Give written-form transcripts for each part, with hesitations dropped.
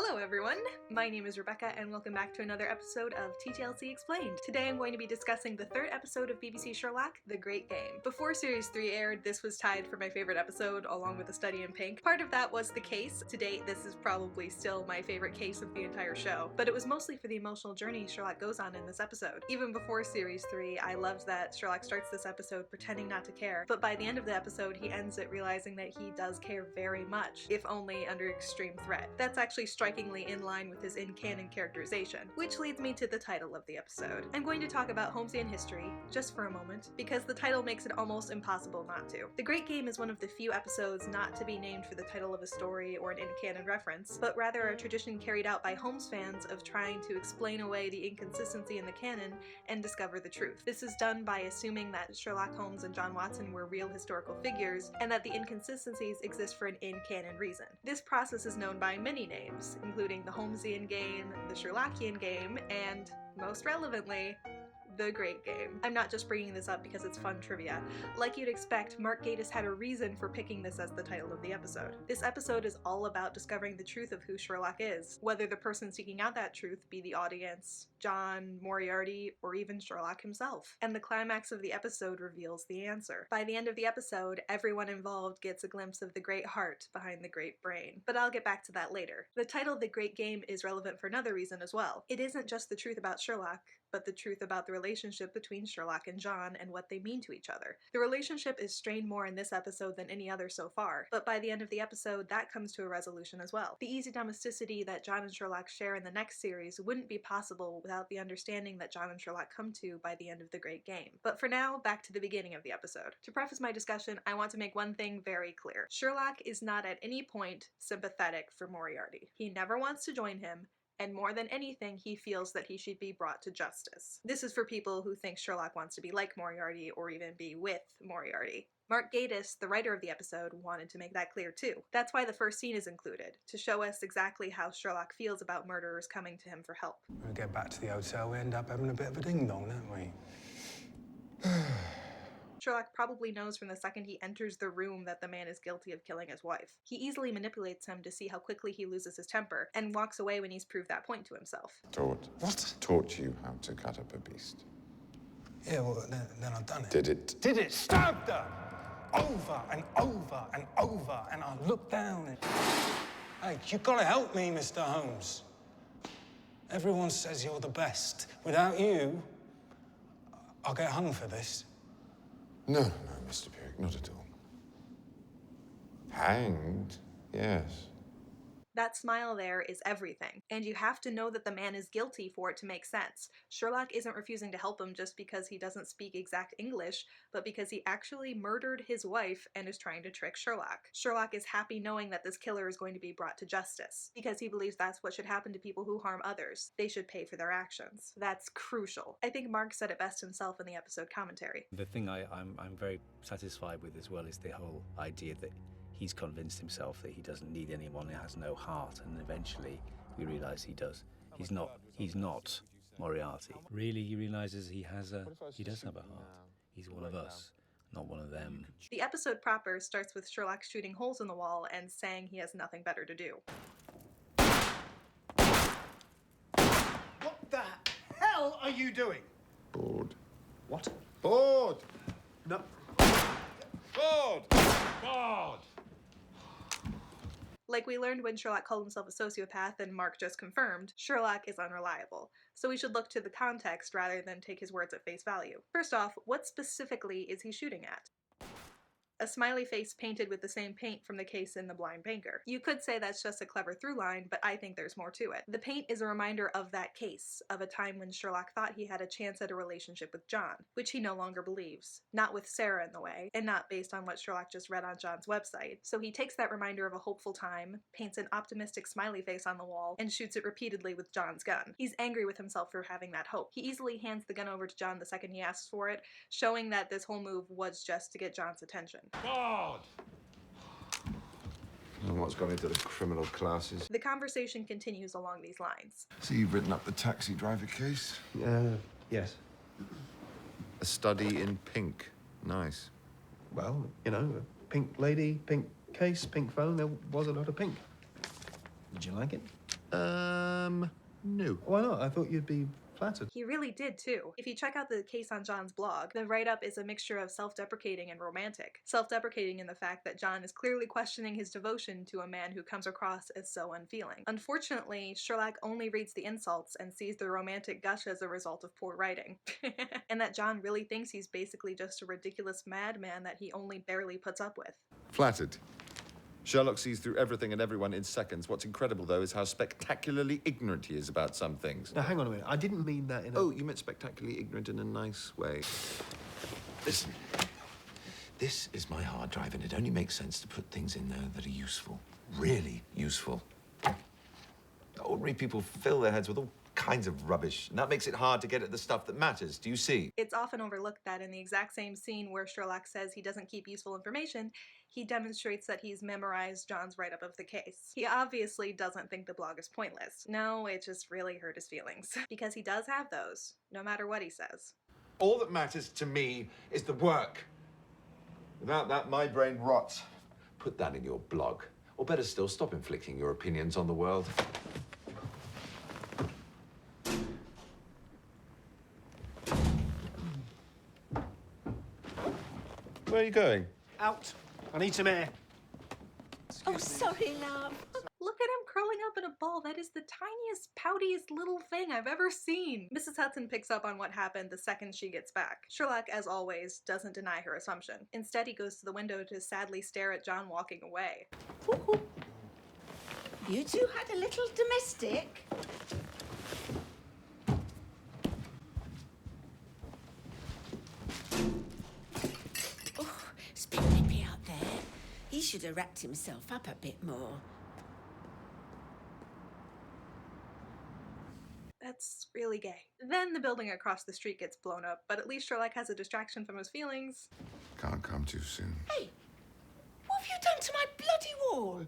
Hello everyone, my name is Rebecca and welcome back to another episode of TJLC Explained. Today I'm going to be discussing the third episode of BBC Sherlock, The Great Game. Before Series 3 aired, this was tied for my favorite episode along with A Study in Pink. Part of that was the case. To date, this is probably still my favorite case of the entire show, but it was mostly for the emotional journey Sherlock goes on in this episode. Even before Series 3, I loved that Sherlock starts this episode pretending not to care, but by the end of the episode he ends it realizing that he does care very much, if only under extreme threat. That's actually strikingly in line with his in-canon characterization, which leads me to the title of the episode. I'm going to talk about Holmesian history, just for a moment, because the title makes it almost impossible not to. The Great Game is one of the few episodes not to be named for the title of a story or an in-canon reference, but rather a tradition carried out by Holmes fans of trying to explain away the inconsistency in the canon and discover the truth. This is done by assuming that Sherlock Holmes and John Watson were real historical figures, and that the inconsistencies exist for an in-canon reason. This process is known by many names, including the Holmesian game, the Sherlockian game, and, most relevantly, The Great Game. I'm not just bringing this up because it's fun trivia. Like you'd expect, Mark Gatiss had a reason for picking this as the title of the episode. This episode is all about discovering the truth of who Sherlock is, whether the person seeking out that truth be the audience, John, Moriarty, or even Sherlock himself. And the climax of the episode reveals the answer. By the end of the episode, everyone involved gets a glimpse of the great heart behind the great brain. But I'll get back to that later. The title The Great Game is relevant for another reason as well. It isn't just the truth about Sherlock, but the truth about the relationship between Sherlock and John and what they mean to each other. The relationship is strained more in this episode than any other so far, but by the end of the episode, that comes to a resolution as well. The easy domesticity that John and Sherlock share in the next series wouldn't be possible without the understanding that John and Sherlock come to by the end of The Great Game. But for now, back to the beginning of the episode. To preface my discussion, I want to make one thing very clear. Sherlock is not at any point sympathetic for Moriarty. He never wants to join him, and more than anything, he feels that he should be brought to justice. This is for people who think Sherlock wants to be like Moriarty or even be with Moriarty. Mark Gatiss, the writer of the episode, wanted to make that clear too. That's why the first scene is included, to show us exactly how Sherlock feels about murderers coming to him for help. When we get back to the hotel, we end up having a bit of a ding-dong, don't we? Sherlock probably knows from the second he enters the room that the man is guilty of killing his wife. He easily manipulates him to see how quickly he loses his temper, and walks away when he's proved that point to himself. Taught you how to cut up a beast. Yeah, well, then I've done it. Did it? Did it? Stabbed her! Over and over and over, and I looked down and... Hey, you've got to help me, Mr. Holmes. Everyone says you're the best. Without you, I'll get hung for this. No, Mr. Pierrick, not at all. Hanged? Yes. That smile there is everything, and you have to know that the man is guilty for it to make sense. Sherlock isn't refusing to help him just because he doesn't speak exact English, but because he actually murdered his wife and is trying to trick Sherlock. Sherlock is happy knowing that this killer is going to be brought to justice, because he believes that's what should happen to people who harm others. They should pay for their actions. That's crucial. I think Mark said it best himself in the episode commentary. The thing I'm very satisfied with as well is the whole idea that he's convinced himself that he doesn't need anyone, he has no heart, and eventually we realise he does. He's not Moriarty. Really, he realises he does have a heart. He's one of us, not one of them. The episode proper starts with Sherlock shooting holes in the wall and saying he has nothing better to do. What the hell are you doing? Bored. What? Bored! No. Bored! Bored! Like we learned when Sherlock called himself a sociopath and Mark just confirmed, Sherlock is unreliable. So we should look to the context rather than take his words at face value. First off, what specifically is he shooting at? A smiley face painted with the same paint from the case in The Blind Banker. You could say that's just a clever through line, but I think there's more to it. The paint is a reminder of that case, of a time when Sherlock thought he had a chance at a relationship with John, which he no longer believes. Not with Sarah in the way, and not based on what Sherlock just read on John's website. So he takes that reminder of a hopeful time, paints an optimistic smiley face on the wall, and shoots it repeatedly with John's gun. He's angry with himself for having that hope. He easily hands the gun over to John the second he asks for it, showing that this whole move was just to get John's attention. God! And what's gone into the criminal classes? The conversation continues along these lines. So you've written up the taxi driver case? Yes. A study in pink. Nice. Well, you know, pink lady, pink case, pink phone. There was a lot of pink. Did you like it? No. Why not? I thought you'd be flattered. He really did too. If you check out the case on John's blog, the write-up is a mixture of self-deprecating and romantic. Self-deprecating in the fact that John is clearly questioning his devotion to a man who comes across as so unfeeling. Unfortunately, Sherlock only reads the insults and sees the romantic gush as a result of poor writing. And that John really thinks he's basically just a ridiculous madman that he only barely puts up with. Flattered. Sherlock sees through everything and everyone in seconds. What's incredible, though, is how spectacularly ignorant he is about some things. Now, hang on a minute. I didn't mean that in a... Oh, you meant spectacularly ignorant in a nice way. Listen, this is my hard drive, and it only makes sense to put things in there that are useful. Really useful. Ordinary people fill their heads with all kinds of rubbish, and that makes it hard to get at the stuff that matters. Do you see? It's often overlooked that in the exact same scene where Sherlock says he doesn't keep useful information, he demonstrates that he's memorized John's write-up of the case. He obviously doesn't think the blog is pointless. No, it just really hurt his feelings. Because he does have those, no matter what he says. All that matters to me is the work. Without that, my brain rots. Put that in your blog. Or better still, stop inflicting your opinions on the world. Where are you going? Out. I need some air. Oh, sorry, love. Look at him curling up in a ball. That is the tiniest, poutiest little thing I've ever seen. Mrs. Hudson picks up on what happened the second she gets back. Sherlock, as always, doesn't deny her assumption. Instead, he goes to the window to sadly stare at John walking away. You two had a little domestic? Oh, it's a bit nippy out there. He should have wrapped himself up a bit more. That's really gay. Then the building across the street gets blown up, but at least Sherlock has a distraction from his feelings. Can't come too soon. Hey, what have you done to my bloody wall?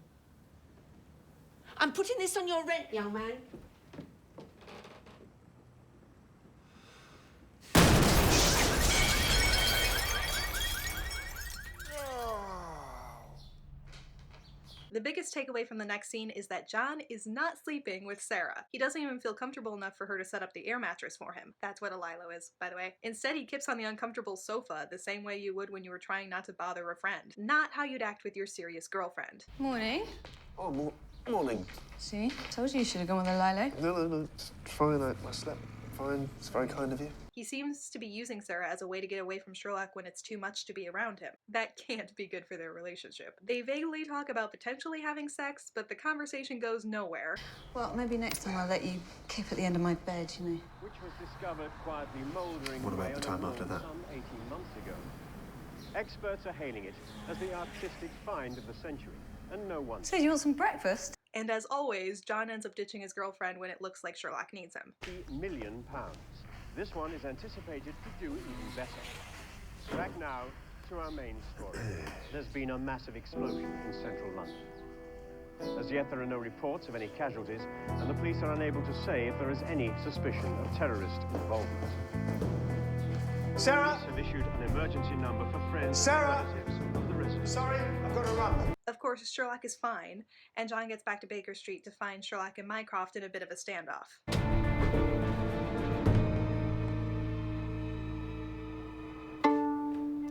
I'm putting this on your rent, young man. The biggest takeaway from the next scene is that John is not sleeping with Sarah. He doesn't even feel comfortable enough for her to set up the air mattress for him. That's what a lilo is, by the way. Instead, he kips on the uncomfortable sofa the same way you would when you were trying not to bother a friend. Not how you'd act with your serious girlfriend. Morning. Oh, morning. See? Told you should have gone with a lilo. No, it's fine. I slept fine. It's very kind of you. He seems to be using Sarah as a way to get away from Sherlock when it's too much to be around him. That can't be good for their relationship. They vaguely talk about potentially having sex, but the conversation goes nowhere. Well, maybe next time I'll let you keep at the end of my bed, you know. Which was discovered quietly mouldering What about away the on a time after lawn that? some 18 months ago. Experts are hailing it as the artistic find of the century, and no one. So, do you want some breakfast? And as always, John ends up ditching his girlfriend when it looks like Sherlock needs him. £50 million. This one is anticipated to do even better. Back now to our main story. There's been a massive explosion in central London. As yet, there are no reports of any casualties, and the police are unable to say if there is any suspicion of terrorist involvement. Sarah! Police have issued an emergency number for friends Sarah! and relatives of the residents. Sorry, I've got to run. Of course, Sherlock is fine, and John gets back to Baker Street to find Sherlock and Mycroft in a bit of a standoff.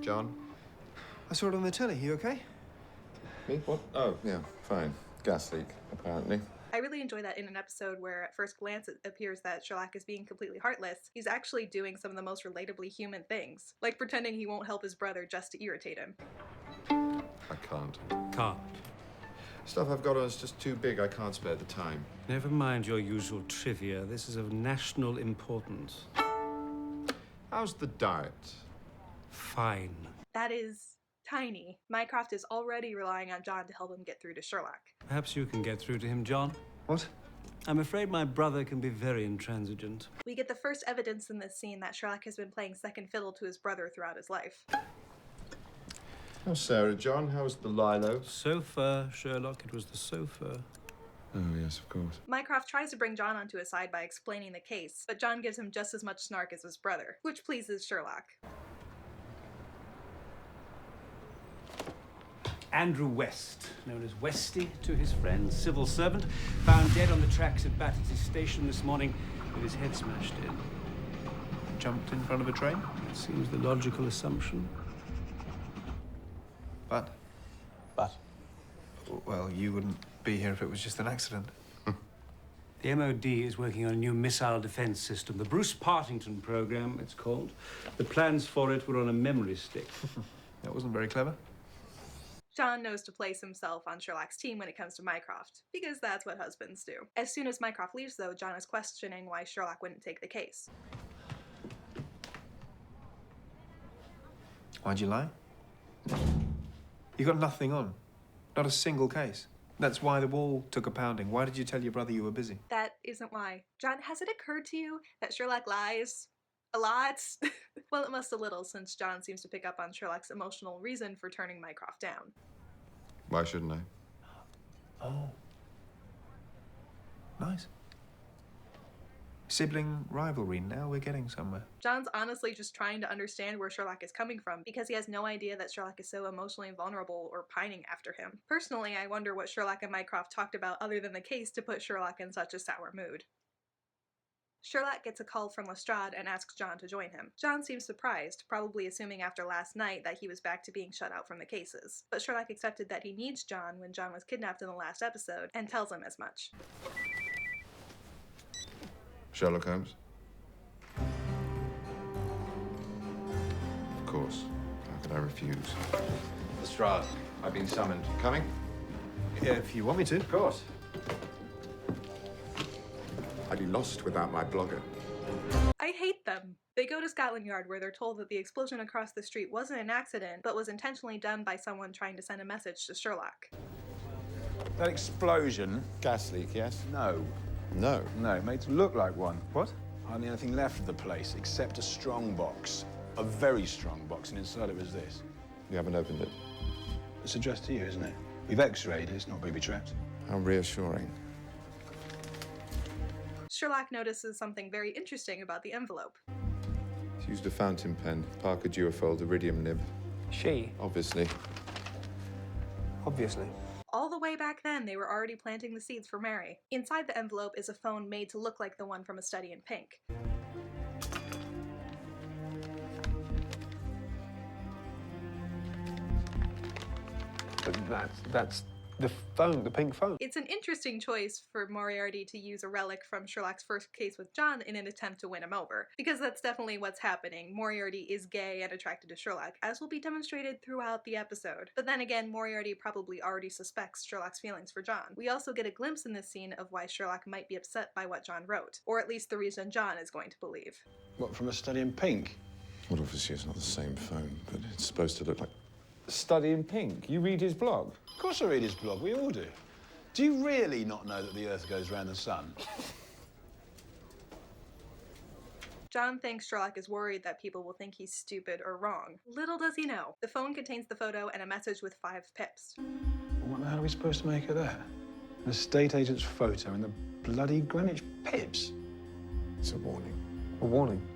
John? I saw it on the telly. You okay? Me? What? Oh, yeah, fine. Gas leak, apparently. I really enjoy that in an episode where at first glance it appears that Sherlock is being completely heartless. He's actually doing some of the most relatably human things, like pretending he won't help his brother just to irritate him. I can't. Can't. Stuff I've got on is just too big. I can't spare the time. Never mind your usual trivia. This is of national importance. How's the diet? Fine. That is tiny. Mycroft is already relying on John to help him get through to Sherlock. Perhaps you can get through to him, John. What? I'm afraid my brother can be very intransigent. We get the first evidence in this scene that Sherlock has been playing second fiddle to his brother throughout his life. How's Sarah, John? How's the lilo? Sofa, Sherlock, it was the sofa. Oh, yes, of course. Mycroft tries to bring John onto his side by explaining the case, but John gives him just as much snark as his brother, which pleases Sherlock. Andrew West, known as Westy to his friends, civil servant, found dead on the tracks at Battersea Station this morning with his head smashed in. Jumped in front of a train? It seems the logical assumption. But? But? Well, you wouldn't be here if it was just an accident. The MOD is working on a new missile defense system. The Bruce Partington program, it's called. The plans for it were on a memory stick. That wasn't very clever. John knows to place himself on Sherlock's team when it comes to Mycroft, because that's what husbands do. As soon as Mycroft leaves, though, John is questioning why Sherlock wouldn't take the case. Why'd you lie? You got nothing on. Not a single case. That's why the wall took a pounding. Why did you tell your brother you were busy? That isn't why. John, has it occurred to you that Sherlock lies? A lot? Well, it must a little, since John seems to pick up on Sherlock's emotional reason for turning Mycroft down. Why shouldn't I? Oh. Nice. Sibling rivalry. Now we're getting somewhere. John's honestly just trying to understand where Sherlock is coming from, because he has no idea that Sherlock is so emotionally vulnerable or pining after him. Personally, I wonder what Sherlock and Mycroft talked about other than the case to put Sherlock in such a sour mood. Sherlock gets a call from Lestrade and asks John to join him. John seems surprised, probably assuming after last night that he was back to being shut out from the cases. But Sherlock accepted that he needs John when John was kidnapped in the last episode, and tells him as much. Sherlock Holmes? Of course. How could I refuse? Lestrade, I've been summoned. Coming? Yeah, if you want me to. Of course. I'd be lost without my blogger. I hate them. They go to Scotland Yard, where they're told that the explosion across the street wasn't an accident, but was intentionally done by someone trying to send a message to Sherlock. That explosion... Gas leak, yes? No. No. No, it made it look like one. What? Hardly anything left of the place, except a strong box. A very strong box, and inside it was this. You haven't opened it? It's addressed to you, isn't it? We've x-rayed it, it's not booby-trapped. How reassuring. Sherlock notices something very interesting about the envelope. She used a fountain pen, Parker Duofold iridium nib. She? Obviously. Obviously. All the way back then, they were already planting the seeds for Mary. Inside the envelope is a phone made to look like the one from A Study in Pink. But that's the phone, the pink phone. It's an interesting choice for Moriarty to use a relic from Sherlock's first case with John in an attempt to win him over, because that's definitely what's happening. Moriarty is gay and attracted to Sherlock, as will be demonstrated throughout the episode. But then again, Moriarty probably already suspects Sherlock's feelings for John. We also get a glimpse in this scene of why Sherlock might be upset by what John wrote, or at least the reason John is going to believe. What, from A Study in Pink? Well, obviously it's not the same phone, but it's supposed to look like... Study in Pink? You read his blog? Of course I read his blog, we all do. Do you really not know that the Earth goes round the sun? John thinks Sherlock is worried that people will think he's stupid or wrong. Little does he know. The phone contains the photo and a message with 5 pips. What the hell are we supposed to make of that? An estate agent's photo and the bloody Greenwich pips? It's a warning. A warning?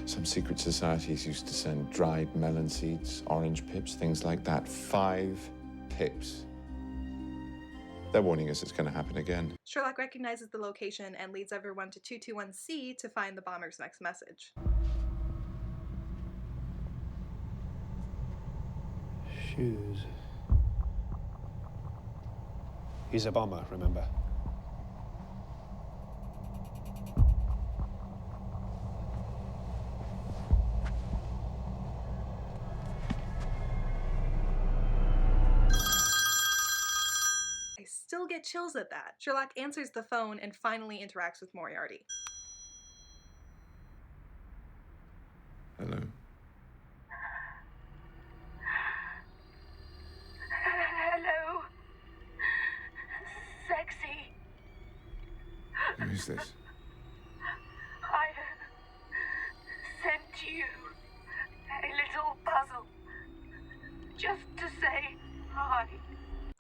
Some secret societies used to send dried melon seeds, orange pips, things like that. 5 pips. They're warning us it's going to happen again. Sherlock recognizes the location and leads everyone to 221C to find the bomber's next message. Shoes. He's a bomber, remember? I still get chills at that. Sherlock answers the phone and finally interacts with Moriarty. Hello. Hello. Sexy. Who is this? I sent you a little puzzle just to say hi.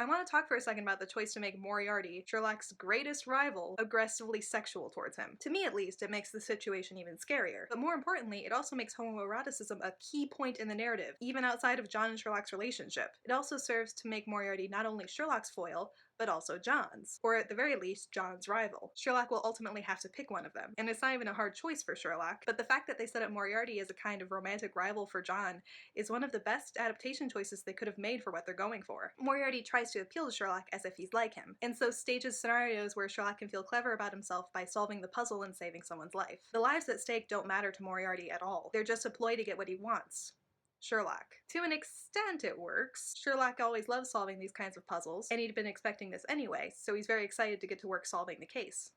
I want to talk for a second about the choice to make Moriarty, Sherlock's greatest rival, aggressively sexual towards him. To me, at least, it makes the situation even scarier. But more importantly, it also makes homoeroticism a key point in the narrative, even outside of John and Sherlock's relationship. It also serves to make Moriarty not only Sherlock's foil, but also John's, or at the very least, John's rival. Sherlock will ultimately have to pick one of them, and it's not even a hard choice for Sherlock, but the fact that they set up Moriarty as a kind of romantic rival for John is one of the best adaptation choices they could have made for what they're going for. Moriarty tries to appeal to Sherlock as if he's like him, and so stages scenarios where Sherlock can feel clever about himself by solving the puzzle and saving someone's life. The lives at stake don't matter to Moriarty at all. They're just a ploy to get what he wants. Sherlock. To an extent it works. Sherlock always loves solving these kinds of puzzles, and he'd been expecting this anyway, so he's very excited to get to work solving the case.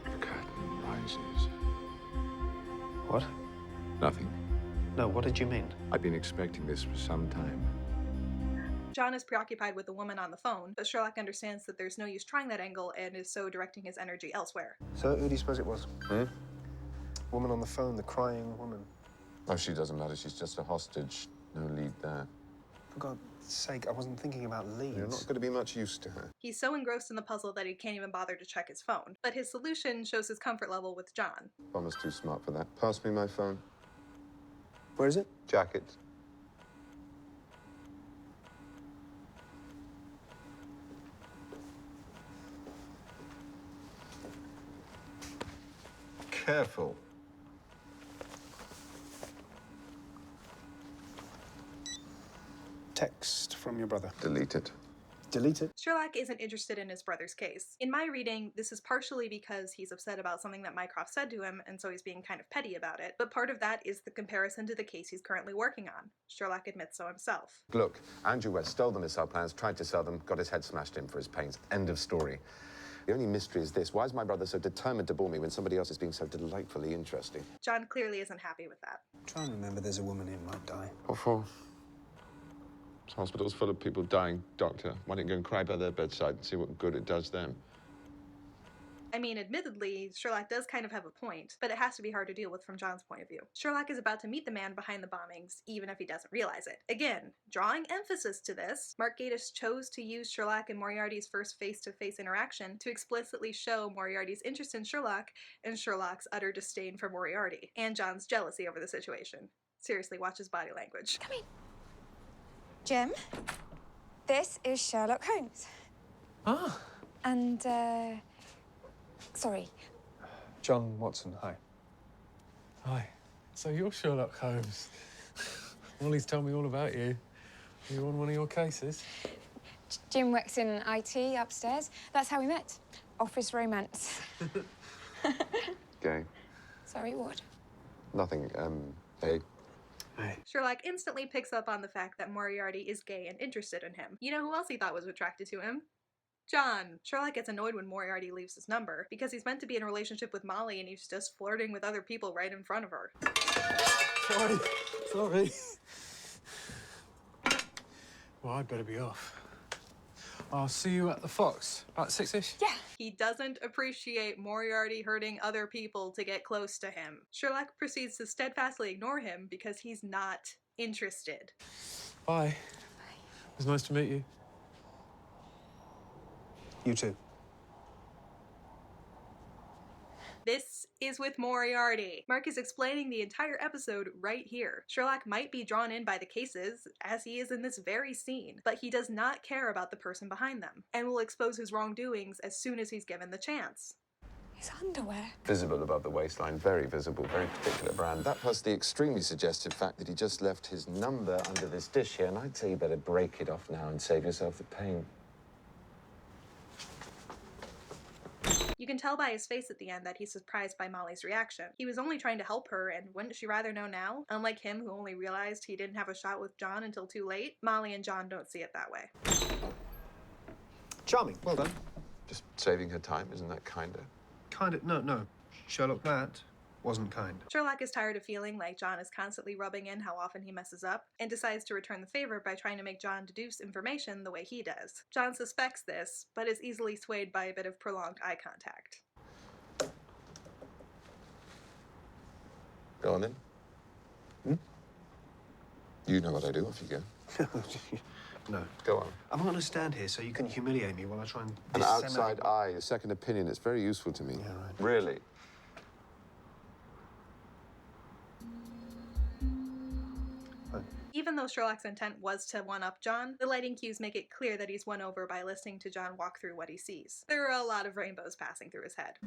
The curtain rises. What? Nothing. No, what did you mean? I've been expecting this for some time. John is preoccupied with the woman on the phone, but Sherlock understands that there's no use trying that angle and is so directing his energy elsewhere. So who do you suppose it was? Woman on the phone, the crying woman. Oh, she doesn't matter. She's just a hostage. No lead there. For God's sake, I wasn't thinking about leads. You're not going to be much use to her. He's so engrossed in the puzzle that he can't even bother to check his phone, but his solution shows his comfort level with John. Bomber's too smart for that. Pass me my phone. Where is it? Jacket. Careful. Text from your brother. Delete it. Delete it? Sherlock isn't interested in his brother's case. In my reading, this is partially because he's upset about something that Mycroft said to him, and so he's being kind of petty about it, but part of that is the comparison to the case he's currently working on. Sherlock admits so himself. Look, Andrew West stole the missile plans, tried to sell them, got his head smashed in for his pains. End of story. The only mystery is this. Why is my brother so determined to bore me when somebody else is being so delightfully interesting? John clearly isn't happy with that. Try and remember there's a woman here who might die. What for? This hospital's full of people dying, Doctor. Why don't you go and cry by their bedside and see what good it does them? I mean, admittedly, Sherlock does kind of have a point, but it has to be hard to deal with from John's point of view. Sherlock is about to meet the man behind the bombings, even if he doesn't realize it. Again, drawing emphasis to this, Mark Gatiss chose to use Sherlock and Moriarty's first face-to-face interaction to explicitly show Moriarty's interest in Sherlock and Sherlock's utter disdain for Moriarty, and John's jealousy over the situation. Seriously, watch his body language. Come in. Jim, this is Sherlock Holmes. Ah. And, sorry. John Watson, hi. Hi. So you're Sherlock Holmes. Wally's told me all about you. Are you on one of your cases? Jim works in IT upstairs. That's how we met. Office romance. Gay. Sorry, what? Nothing, hey. Sherlock instantly picks up on the fact that Moriarty is gay and interested in him. You know who else he thought was attracted to him? John. Sherlock gets annoyed when Moriarty leaves his number, because he's meant to be in a relationship with Molly and he's just flirting with other people right in front of her. Sorry. Well, I'd better be off. I'll see you at the Fox, about 6-ish? Yeah. He doesn't appreciate Moriarty hurting other people to get close to him. Sherlock proceeds to steadfastly ignore him because he's not interested. Bye. It was nice to meet you. You too. This is with Moriarty. Mark is explaining the entire episode right here. Sherlock might be drawn in by the cases, as he is in this very scene, but he does not care about the person behind them, and will expose his wrongdoings as soon as he's given the chance. His underwear. Visible above the waistline, very visible, very particular brand. That plus the extremely suggestive fact that he just left his number under this dish here, and I'd say you better break it off now and save yourself the pain. You can tell by his face at the end that he's surprised by Molly's reaction. He was only trying to help her, and wouldn't she rather know now? Unlike him, who only realized he didn't have a shot with John until too late, Molly and John don't see it that way. Charming, well done. Just saving her time, isn't that kinder? Kinda, no. Sherlock, that wasn't kind. Sherlock is tired of feeling like John is constantly rubbing in how often he messes up, and decides to return the favor by trying to make John deduce information the way he does. John suspects this, but is easily swayed by a bit of prolonged eye contact. Go on then. You know what I do, off you go. No. Go on. I'm not going to stand here so you can humiliate me while I try and An disseminate... outside eye, a second opinion. It's very useful to me. Yeah, right. Really? Even though Sherlock's intent was to one-up John, the lighting cues make it clear that he's won over by listening to John walk through what he sees. There are a lot of rainbows passing through his head.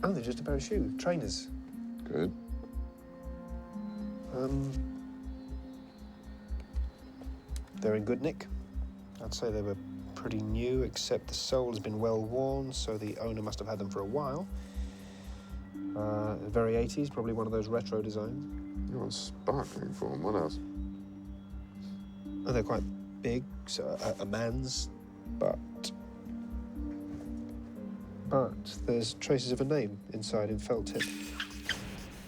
Oh, they're just a pair of shoes. Trainers. Good. They're in good nick. I'd say they were pretty new, except the sole has been well worn, so the owner must have had them for a while. Very 80s, probably one of those retro designs. You want sparkling form. What else? Oh, they're quite big, so a man's, but there's traces of a name inside in felt tip.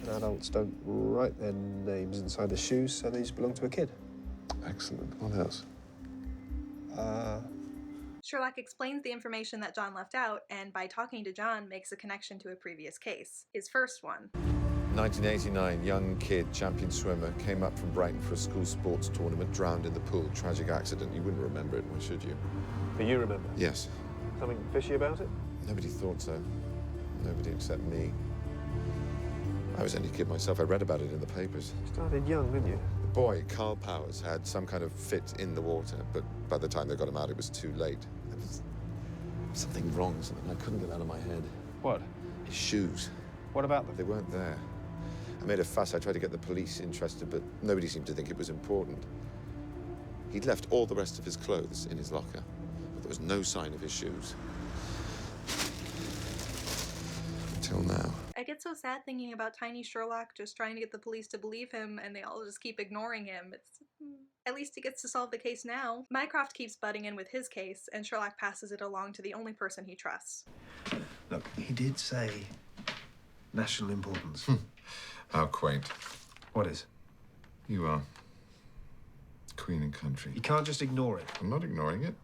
And adults don't write their names inside the shoes, so these belong to a kid. Excellent. What else? Sherlock explains the information that John left out, and by talking to John, makes a connection to a previous case. His first one. 1989, young kid, champion swimmer, came up from Brighton for a school sports tournament, drowned in the pool. Tragic accident. You wouldn't remember it, why should you? But you remember? Yes. Something fishy about it? Nobody thought so. Nobody except me. I was only a kid myself. I read about it in the papers. Started young, didn't you? The boy, Carl Powers, had some kind of fit in the water, but by the time they got him out, it was too late. There was something wrong, something I couldn't get out of my head. What? His shoes. What about them? They weren't there. I made a fuss. I tried to get the police interested, but nobody seemed to think it was important. He'd left all the rest of his clothes in his locker, but there was no sign of his shoes. Until now. I get so sad thinking about tiny Sherlock just trying to get the police to believe him, and they all just keep ignoring him. At least he gets to solve the case now. Mycroft keeps butting in with his case, and Sherlock passes it along to the only person he trusts. Look, he did say national importance. How quaint. What is? You are. Queen and country. You can't just ignore it. I'm not ignoring it.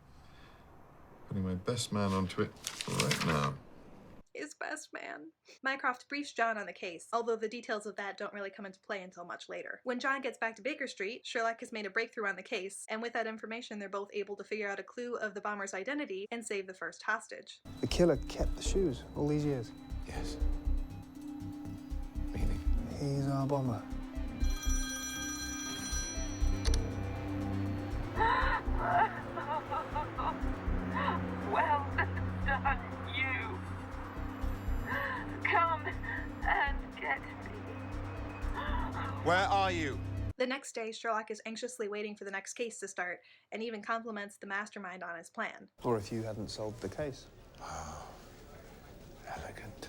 Putting my best man onto it right now. His best man. Mycroft briefs John on the case, although the details of that don't really come into play until much later. When John gets back to Baker Street, Sherlock has made a breakthrough on the case, and with that information they're both able to figure out a clue of the bomber's identity and save the first hostage. The killer kept the shoes all these years. Yes. Meaning? He's our bomber. Well done, you. Come and get me. Where are you? The next day, Sherlock is anxiously waiting for the next case to start, and even compliments the mastermind on his plan. Or if you hadn't solved the case. Oh, elegant.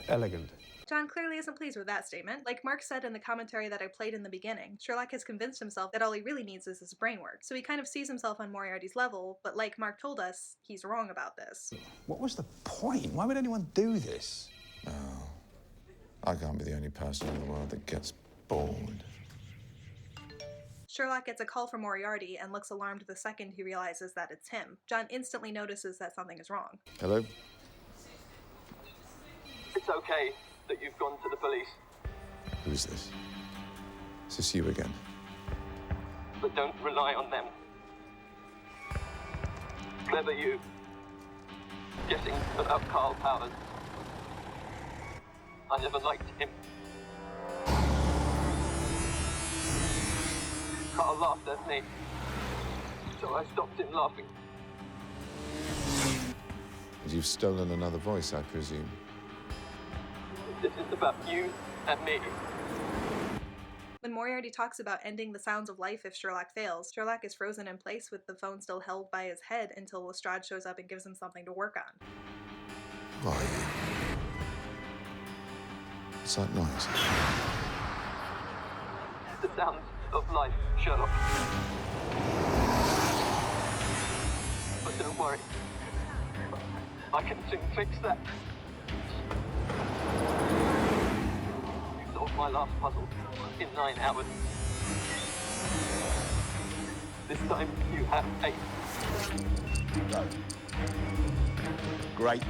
Elegant. John clearly isn't pleased with that statement. Like Mark said in the commentary that I played in the beginning, Sherlock has convinced himself that all he really needs is his brain work. So he kind of sees himself on Moriarty's level, but like Mark told us, he's wrong about this. What was the point? Why would anyone do this? No. I can't be the only person in the world that gets bored. Sherlock gets a call from Moriarty and looks alarmed the second he realizes that it's him. John instantly notices that something is wrong. Hello? It's okay that you've gone to the police. Who is this? Is this you again? But don't rely on them. Clever you. Guessing about Carl Powers. I never liked him. Carl laughed at me, so I stopped him laughing. And you've stolen another voice, I presume. This is about you and me. When Moriarty talks about ending the sounds of life if Sherlock fails, Sherlock is frozen in place with the phone still held by his head until Lestrade shows up and gives him something to work on. Who are you? What's that noise? The sounds of life, Sherlock. But don't worry. I can soon fix that. You solved my last puzzle in 9 hours. This time you have 8. Great.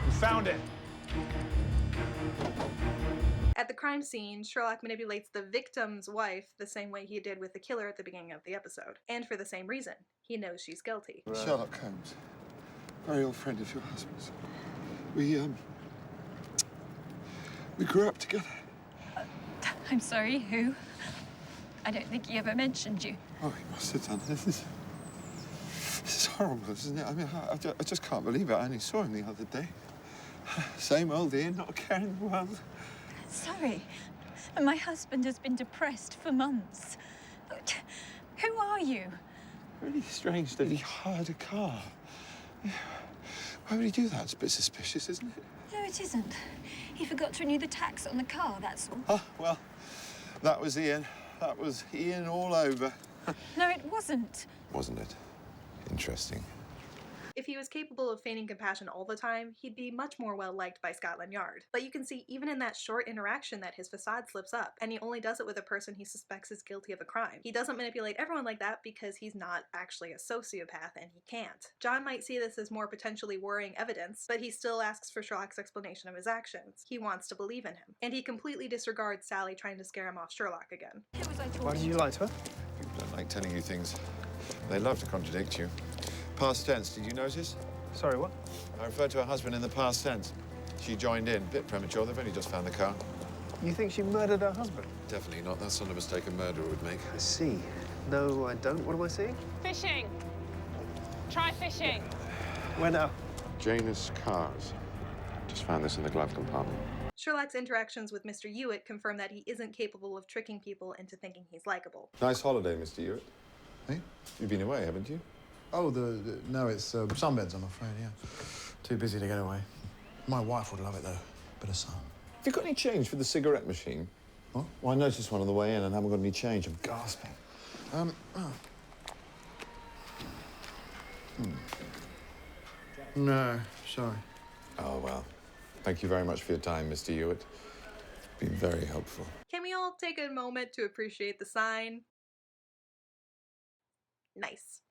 We found it. At the crime scene, Sherlock manipulates the victim's wife the same way he did with the killer at the beginning of the episode. And for the same reason. He knows she's guilty. Sherlock Holmes, very old friend of your husband's. We grew up together. I'm sorry, who? I don't think he ever mentioned you. Oh, he must have done. This is horrible, isn't it? I mean, I just can't believe it. I only saw him the other day. Same old Ian, not a care in the world. Sorry. My husband has been depressed for months. Who are you? Really strange that he hired a car. Why would he do that? It's a bit suspicious, isn't it? No, it isn't. He forgot to renew the tax on the car, that's all. Oh, well, that was Ian. That was Ian all over. No, it wasn't. Wasn't it? Interesting. If he was capable of feigning compassion all the time, he'd be much more well-liked by Scotland Yard. But you can see even in that short interaction that his facade slips up, and he only does it with a person he suspects is guilty of a crime. He doesn't manipulate everyone like that because he's not actually a sociopath and he can't. John might see this as more potentially worrying evidence, but he still asks for Sherlock's explanation of his actions. He wants to believe in him. And he completely disregards Sally trying to scare him off Sherlock again. Why did you lie to her? People don't like telling you things. They love to contradict you. Past tense, did you notice? Sorry, what? I referred to her husband in the past tense. She joined in. Bit premature, they've only just found the car. You think she murdered her husband? Definitely not. That's not a mistake a murderer would make. I see. No, I don't. What am I seeing? Fishing. Try fishing. Where now? Janus Cars. Just found this in the glove compartment. Sherlock's interactions with Mr. Hewitt confirm that he isn't capable of tricking people into thinking he's likable. Nice holiday, Mr. Hewitt. Hey? You've been away, haven't you? Oh, no, it's sunbeds, I'm afraid, yeah. Too busy to get away. My wife would love it, though. Bit of sun. Have you got any change for the cigarette machine? What? Well, I noticed one on the way in and haven't got any change. I'm gasping. No, sorry. Oh, well. Thank you very much for your time, Mr. Hewitt. Been very helpful. Can we all take a moment to appreciate the sign? Nice.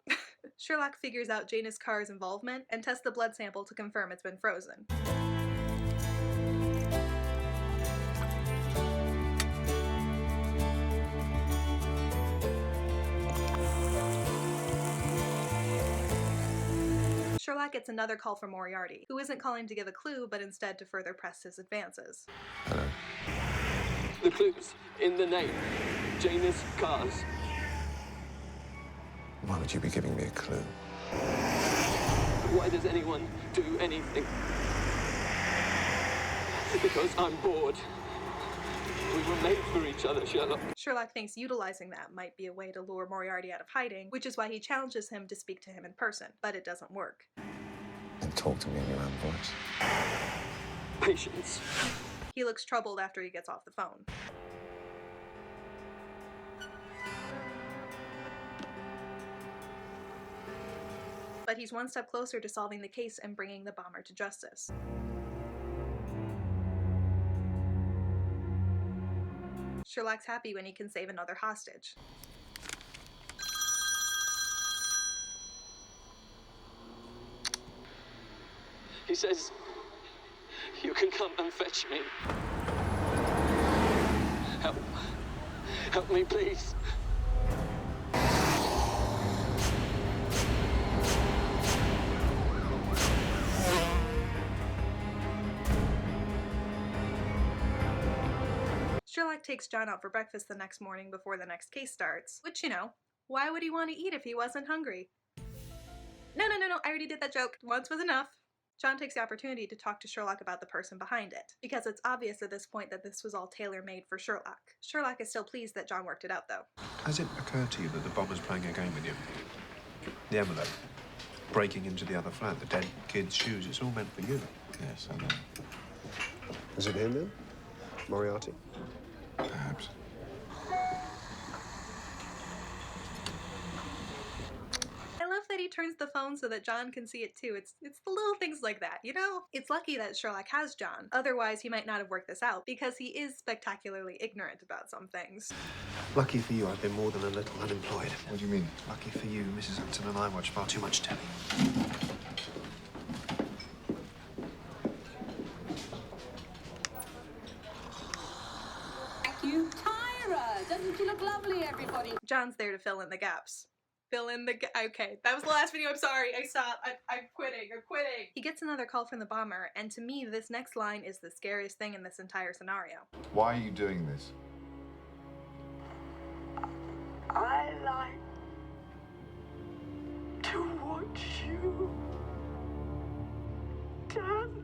Sherlock figures out Janus Carr's involvement and tests the blood sample to confirm it's been frozen. Sherlock gets another call from Moriarty, who isn't calling to give a clue, but instead to further press his advances. Hello. The clue's in the name. Janus Cars. Why would you be giving me a clue? Why does anyone do anything? Because I'm bored. We were made for each other, Sherlock. Sherlock thinks utilizing that might be a way to lure Moriarty out of hiding, which is why he challenges him to speak to him in person, but it doesn't work. And talk to me in your own voice. Patience. He looks troubled after he gets off the phone. But he's one step closer to solving the case and bringing the bomber to justice. Sherlock's happy when he can save another hostage. He says, you can come and fetch me. Help. Help me, please. Sherlock takes John out for breakfast the next morning before the next case starts, which, you know, why would he want to eat if he wasn't hungry? No, I already did that joke. Once was enough. John takes the opportunity to talk to Sherlock about the person behind it, because it's obvious at this point that this was all tailor-made for Sherlock. Sherlock is still pleased that John worked it out, though. Has it occurred to you that the bomber's playing a game with you? The envelope, breaking into the other flat, the dead kid's shoes, it's all meant for you. Yes, I know. Is it him then? Moriarty? Perhaps. I love that he turns the phone so that John can see it too. It's the little things like that, you know? It's lucky that Sherlock has John. Otherwise, he might not have worked this out, because he is spectacularly ignorant about some things. Lucky for you, I've been more than a little unemployed. What do you mean? Lucky for you, Mrs. Hampton and I watch far too much telly. John's there to fill in the gaps. Okay, that was the last video. I'm sorry. I stopped. I'm quitting. He gets another call from the bomber, and to me, this next line is the scariest thing in this entire scenario. Why are you doing this? I like to watch you dance.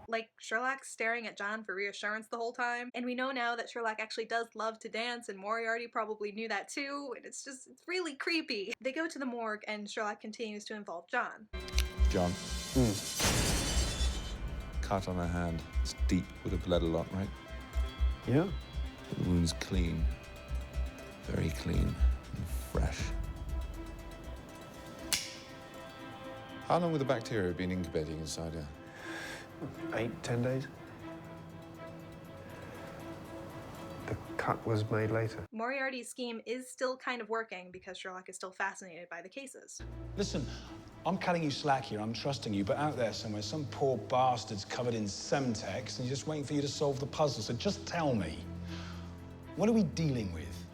Like, Sherlock's staring at John for reassurance the whole time, and we know now that Sherlock actually does love to dance, and Moriarty probably knew that too, and it's really creepy. They go to the morgue, and Sherlock continues to involve John. John. Cut on her hand. It's deep, would have bled a lot, right? Yeah. The wound's clean. Very clean and fresh. How long would the bacteria have been incubating inside her? 8-10 days. The cut was made later. Moriarty's scheme is still kind of working because Sherlock is still fascinated by the cases. Listen, I'm cutting you slack here, I'm trusting you, but out there somewhere, some poor bastard's covered in Semtex and he's just waiting for you to solve the puzzle. So just tell me, what are we dealing with?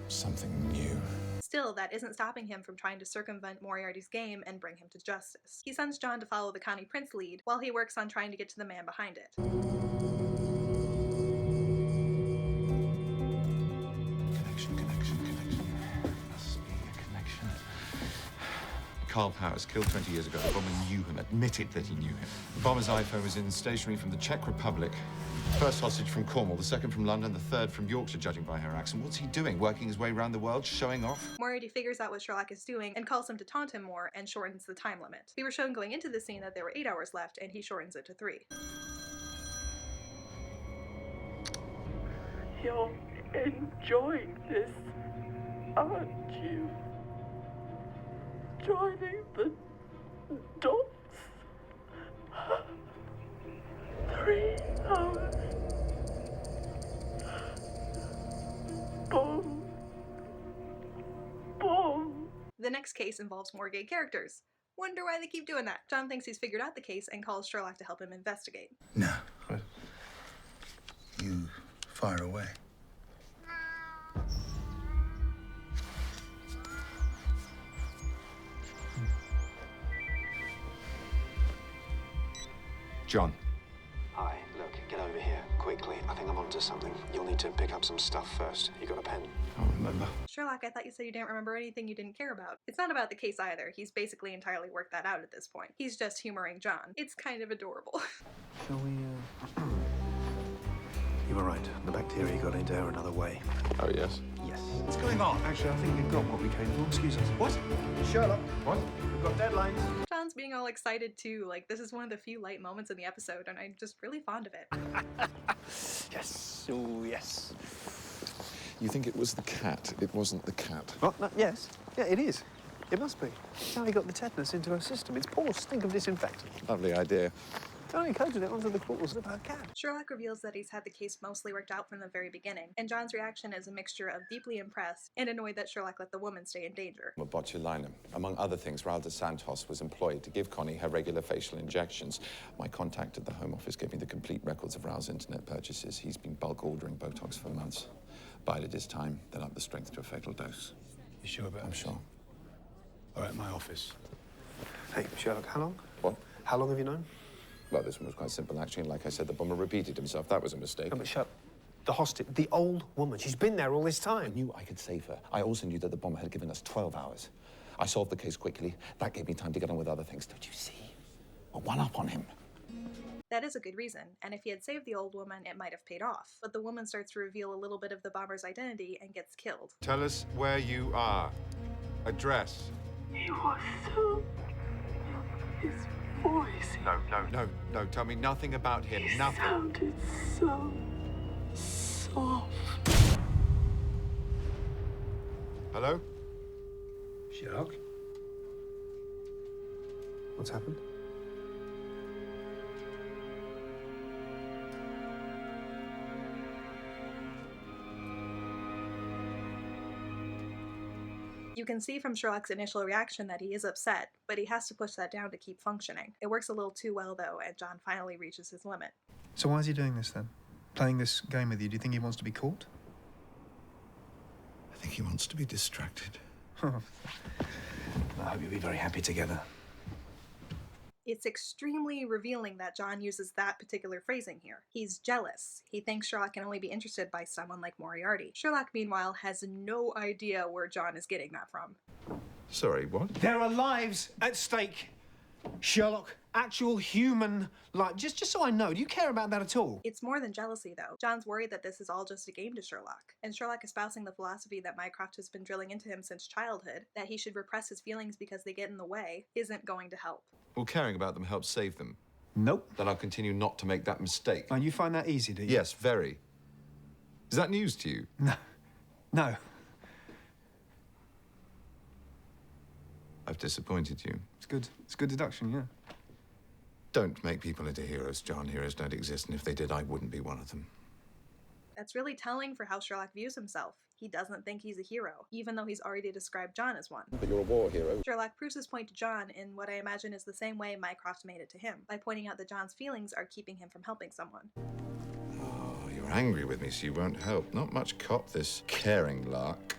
Something new. Still, that isn't stopping him from trying to circumvent Moriarty's game and bring him to justice. He sends John to follow the Connie Prince lead, while he works on trying to get to the man behind it. Connection. Must be a connection. Carl Powers, killed 20 years ago. The bomber knew him, admitted that he knew him. The bomber's iPhone was in stationery from the Czech Republic. First hostage from Cornwall, the second from London, the third from Yorkshire, judging by her accent. What's he doing? Working his way around the world, showing off? Moriarty figures out what Sherlock is doing and calls him to taunt him more and shortens the time limit. We were shown going into the scene that there were 8 hours left, and he shortens it to 3. You're enjoying this, aren't you? Joining the dots. 3 hours. Boom. Boom. The next case involves more gay characters. Wonder why they keep doing that. John thinks he's figured out the case and calls Sherlock to help him investigate. No. You fire away. John. Hi, look, get over here, quickly. I think I'm onto something. You'll need to pick up some stuff first. You got a pen? I'll remember. Sherlock, I thought you said you didn't remember anything you didn't care about. It's not about the case either. He's basically entirely worked that out at this point. He's just humoring John. It's kind of adorable. Shall we, You were right. The bacteria got into her another way. Oh, yes? Yes. What's going on? Actually, I think we've got what we came for. Excuse us. What? Sherlock. What? We've got deadlines. John's being all excited too. Like, this is one of the few light moments in the episode, and I'm just really fond of it. Yes. Oh, yes. You think it was the cat? It wasn't the cat. What? No, yes. Yeah, it is. It must be. That's how he got the tetanus into her system. It's poor stink of disinfectant. Lovely idea. Oh, he coated it onto the claws of her cat. Sherlock reveals that he's had the case mostly worked out from the very beginning, and John's reaction is a mixture of deeply impressed and annoyed that Sherlock let the woman stay in danger. Botulinum. Among other things, Raul de Santos was employed to give Connie her regular facial injections. My contact at the Home Office gave me the complete records of Raul's internet purchases. He's been bulk ordering Botox for months. Bided his time, then up the strength to a fatal dose. You sure about I'm it? sure. All right, my office. Hey, Sherlock, how long? What? How long have you known? Well, this one was quite simple, actually. And like I said, the bomber repeated himself. That was a mistake. No, but shut. The hostage, the old woman. She's been there all this time. I knew I could save her. I also knew that the bomber had given us 12 hours. I solved the case quickly. That gave me time to get on with other things. Don't you see? We're one up on him. That is a good reason, and if he had saved the old woman, it might have paid off. But the woman starts to reveal a little bit of the bomber's identity and gets killed. Tell us where you are. Address. You are so... His voice... No. Tell me nothing about him. Nothing. Sounded so... soft. Hello? Sherlock? What's happened? You can see from Sherlock's initial reaction that he is upset, but he has to push that down to keep functioning. It works a little too well, though, and John finally reaches his limit. So why is he doing this, then? playing this game with you, do you think he wants to be caught? I think he wants to be distracted. I hope you'll be very happy together. It's extremely revealing that John uses that particular phrasing here. He's jealous. He thinks Sherlock can only be interested by someone like Moriarty. Sherlock, meanwhile, has no idea where John is getting that from. Sorry, what? There are lives at stake, Sherlock. Actual human life. Just so I know, do you care about that at all? It's more than jealousy, though. John's worried that this is all just a game to Sherlock, and Sherlock espousing the philosophy that Mycroft has been drilling into him since childhood, that he should repress his feelings because they get in the way, isn't going to help. Will caring about them help save them? Nope. Then I'll continue not to make that mistake. And you find that easy, do you? Yes, very. Is that news to you? No. No. I've disappointed you. It's good. It's good deduction, yeah. Don't make people into heroes, John. Heroes don't exist, and if they did, I wouldn't be one of them. That's really telling for how Sherlock views himself. He doesn't think he's a hero, even though he's already described John as one. But you're a war hero. Sherlock proves his point to John in what I imagine is the same way Mycroft made it to him, by pointing out that John's feelings are keeping him from helping someone. Oh, you're angry with me, so you won't help. Not much cop, this caring lark.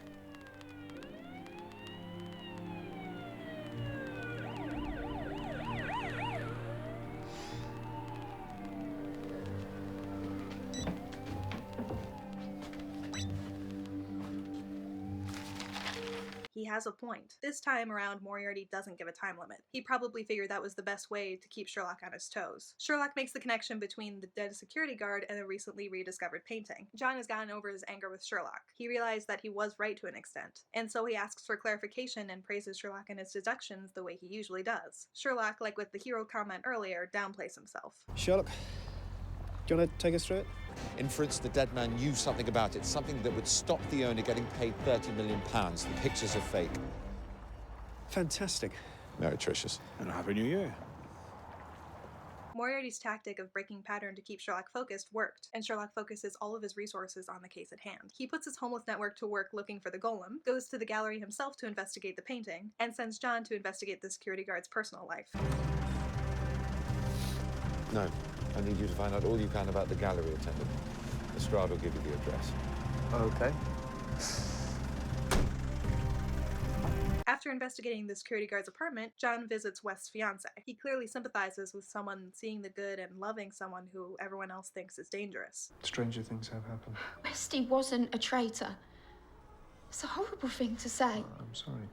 He has a point. This time around, Moriarty doesn't give a time limit. He probably figured that was the best way to keep Sherlock on his toes. Sherlock makes the connection between the dead security guard and a recently rediscovered painting. John has gotten over his anger with Sherlock. He realized that he was right to an extent, and so he asks for clarification and praises Sherlock and his deductions the way he usually does. Sherlock, like with the hero comment earlier, downplays himself. Sherlock, do you want to take us through it? Inference the dead man knew something about it, something that would stop the owner getting paid £30 million. The pictures are fake. Fantastic. Meretricious. And a Happy New Year. Moriarty's tactic of breaking pattern to keep Sherlock focused worked, and Sherlock focuses all of his resources on the case at hand. He puts his homeless network to work looking for the golem, goes to the gallery himself to investigate the painting, and sends John to investigate the security guard's personal life. No, I need you to find out all you can about the gallery attendant. Lestrade will give you the address. Okay. After investigating the security guard's apartment, John visits West's fiancée. He clearly sympathizes with someone seeing the good and loving someone who everyone else thinks is dangerous. Stranger things have happened. Westy wasn't a traitor. It's a horrible thing to say. I'm sorry.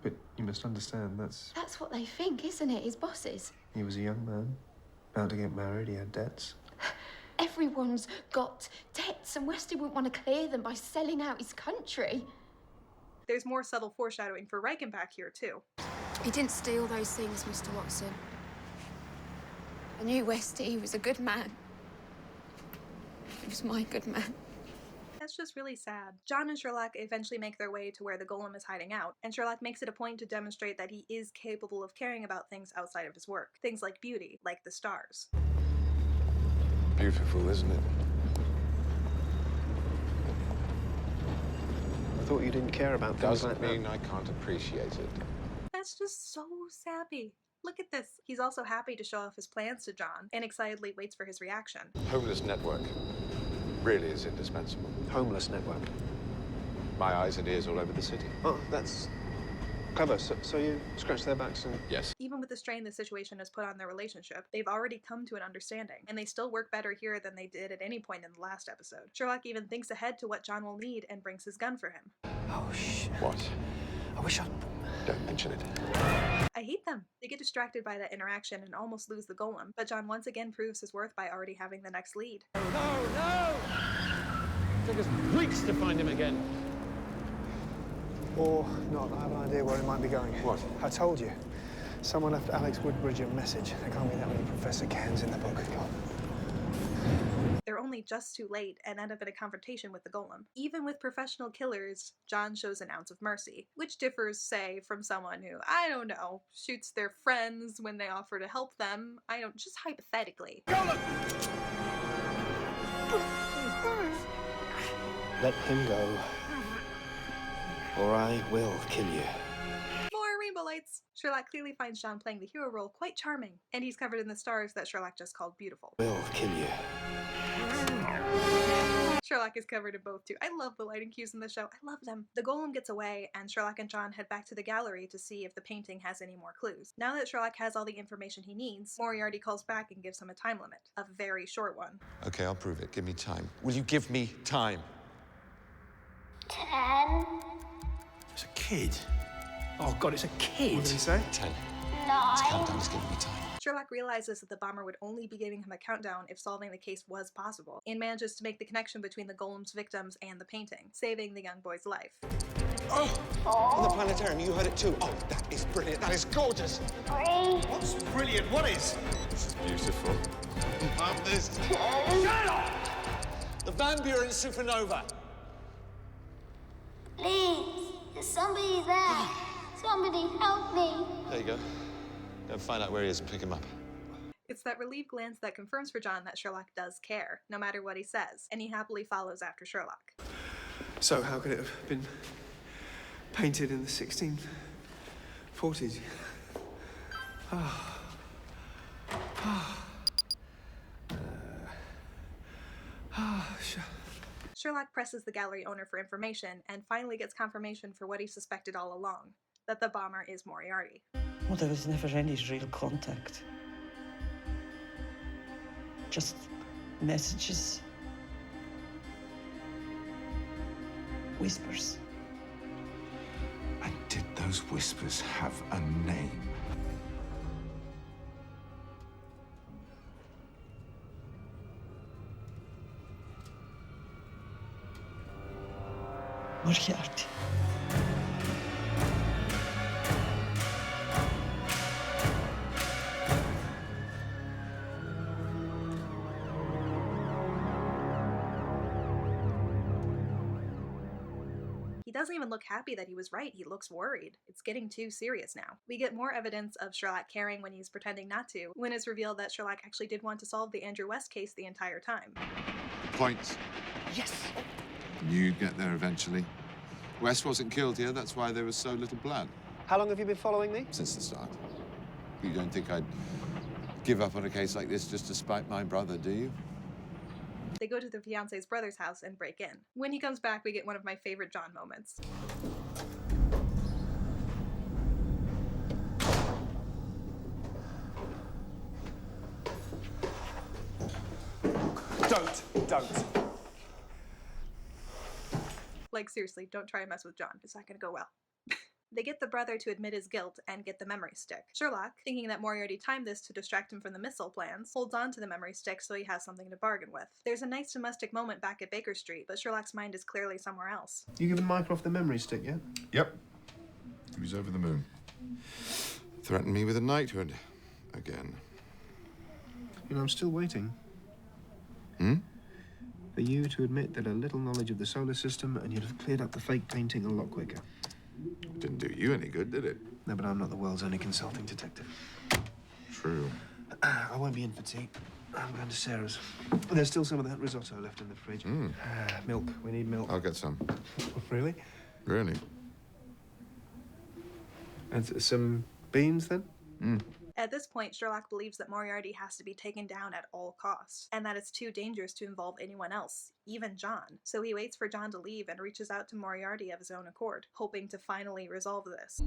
But you must understand, That's what they think, isn't it, his bosses? he was a young man, about to get married, he had debts. Everyone's got debts, and Westy wouldn't want to clear them by selling out his country. There's more subtle foreshadowing for Reichenbach here, too. He didn't steal those things, Mr. Watson. I knew Westy, he was a good man. He was my good man. That's just really sad. John and Sherlock eventually make their way to where the golem is hiding out, and Sherlock makes it a point to demonstrate that he is capable of caring about things outside of his work. Things like beauty, like the stars. Beautiful, isn't it? I thought you didn't care about things like Doesn't mean I can't appreciate it. That's just so sappy. Look at this. He's also happy to show off his plans to John, and excitedly waits for his reaction. Homeless network really is indispensable. Homeless network. My eyes and ears all over the city. Oh, that's clever. So you scratch their backs and... Yes. Even with the strain the situation has put on their relationship, they've already come to an understanding, and they still work better here than they did at any point in the last episode. Sherlock even thinks ahead to what John will need and brings his gun for him. Oh, shit. What? I wish I'd... Don't mention it. I hate them. They get distracted by that interaction and almost lose the golem, but John once again proves his worth by already having the next lead. No! Took us weeks to find him again. Or not, I have an idea where he might be going. What? I told you. Someone left Alex Woodbridge a message. There can't be that many Professor Cans in the book. God. They're only just too late and end up in a confrontation with the golem. Even with professional killers, John shows an ounce of mercy, which differs, say, from someone who, I don't know, shoots their friends when they offer to help them. Just hypothetically. Let him go, or I will kill you. More rainbow lights! Sherlock clearly finds John playing the hero role quite charming, and he's covered in the stars that Sherlock just called beautiful. Will kill you. Sherlock is covered in both too. I love the lighting cues in the show. I love them. The golem gets away, and Sherlock and John head back to the gallery to see if the painting has any more clues. Now that Sherlock has all the information he needs, Moriarty calls back and gives him a time limit. A very short one. Okay, I'll prove it. Give me time. Will you give me time? 10. It's a kid. Oh, God, it's a kid. What did he say? 10. 9. This countdown is giving me time. Sherlock realizes that the bomber would only be giving him a countdown if solving the case was possible, and manages to make the connection between the golem's victims and the painting, saving the young boy's life. Oh! On the planetarium, you heard it too. Oh, that is brilliant. That is gorgeous. 3. What's brilliant? What is? This is beautiful. Love this. 2. Sherlock! The Van Buren supernova. Please, there's somebody there. Somebody help me. There you go. Go and find out where he is and pick him up. It's that relieved glance that confirms for John that Sherlock does care, no matter what he says, and he happily follows after Sherlock. So how could it have been painted in the 1640s? Sherlock presses the gallery owner for information and finally gets confirmation for what he suspected all along, that the bomber is Moriarty. Well, there was never any real contact. Just messages. Whispers. And did those whispers have a name? Moriarty. He doesn't even look happy that he was right, he looks worried. It's getting too serious now. We get more evidence of Sherlock caring when he's pretending not to, when it's revealed that Sherlock actually did want to solve the Andrew West case the entire time. Points. Yes! You'd get there eventually. West wasn't killed here, that's why there was so little blood. How long have you been following me? Since the start. You don't think I'd give up on a case like this just to spite my brother, do you? They go to the fiancé's brother's house and break in. When he comes back, we get one of my favorite John moments. Don't. Like, seriously, don't try and mess with John. It's not gonna go well. They get the brother to admit his guilt and get the memory stick. Sherlock, thinking that Moriarty timed this to distract him from the missile plans, holds on to the memory stick so he has something to bargain with. There's a nice domestic moment back at Baker Street, but Sherlock's mind is clearly somewhere else. You giving Mycroft the memory stick yet? Yep. He was over the moon. Threatened me with a knighthood. Again. You know, I'm still waiting. For you to admit that a little knowledge of the solar system and you'd have cleared up the fake painting a lot quicker. Didn't do you any good, did it? No, but I'm not the world's only consulting detective. True. I won't be in for tea. I'm going to Sarah's. There's still some of that risotto left in the fridge. Milk. We need milk. I'll get some. Really? Really? And some beans, then? At this point, Sherlock believes that Moriarty has to be taken down at all costs, and that it's too dangerous to involve anyone else, even John. So he waits for John to leave and reaches out to Moriarty of his own accord, hoping to finally resolve this.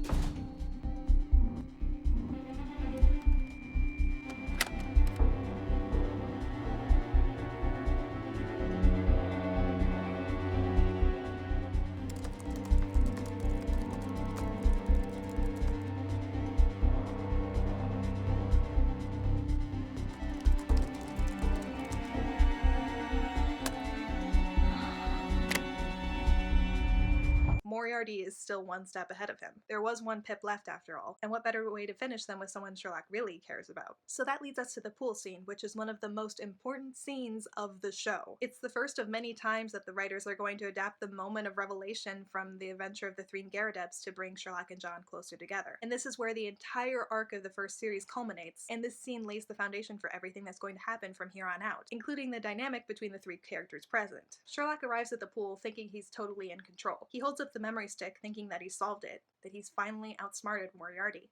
Moriarty is still one step ahead of him. There was one pip left after all, and what better way to finish than with someone Sherlock really cares about? So that leads us to the pool scene, which is one of the most important scenes of the show. It's the first of many times that the writers are going to adapt the moment of revelation from the adventure of the three Garridebs to bring Sherlock and John closer together. And this is where the entire arc of the first series culminates, and this scene lays the foundation for everything that's going to happen from here on out, including the dynamic between the three characters present. Sherlock arrives at the pool thinking he's totally in control. He holds up the memory stick thinking that he solved it, that he's finally outsmarted Moriarty.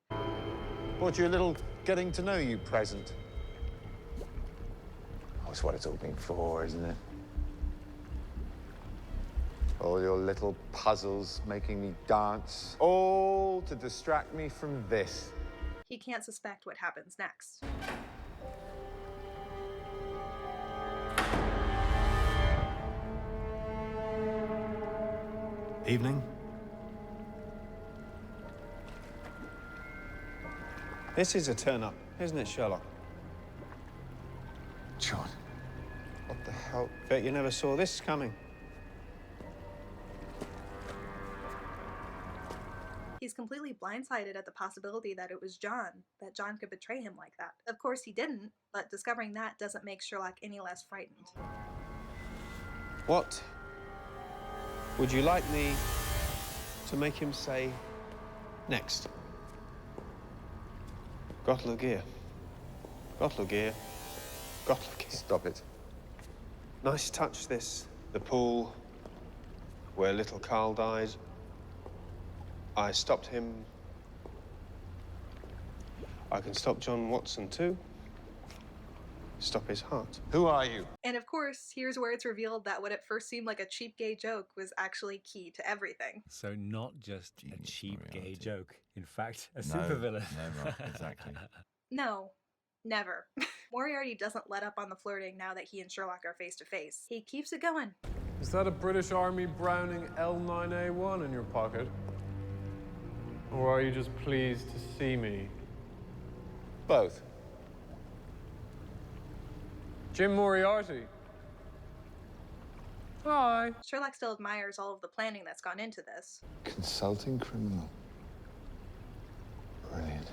Bought you a little getting to know you present. That's what it's all been for, isn't it? All your little puzzles making me dance, all to distract me from this. He can't suspect what happens next. Evening. This is a turn-up, isn't it, Sherlock? John. What the hell? Bet you never saw this coming. He's completely blindsided at the possibility that it was John, that John could betray him like that. Of course he didn't, but discovering that doesn't make Sherlock any less frightened. What would you like me to make him say next? Gottlob gear. Gottlob gear. Gottlob gear. Stop it. Nice touch, this. The pool where little Carl died. I stopped him. I can stop John Watson too. Stop his heart. Who are you? And of course, here's where it's revealed that what at first seemed like a cheap gay joke was actually key to everything. So not just a cheap gay joke. In fact, a No, supervillain. never, exactly. No, never. Moriarty doesn't let up on the flirting now that he and Sherlock are face to face. He keeps it going. Is that a British Army Browning L9A1 in your pocket? Or are you just pleased to see me? Both. Jim Moriarty. Hi. Sherlock still admires all of the planning that's gone into this. Consulting criminal. Brilliant.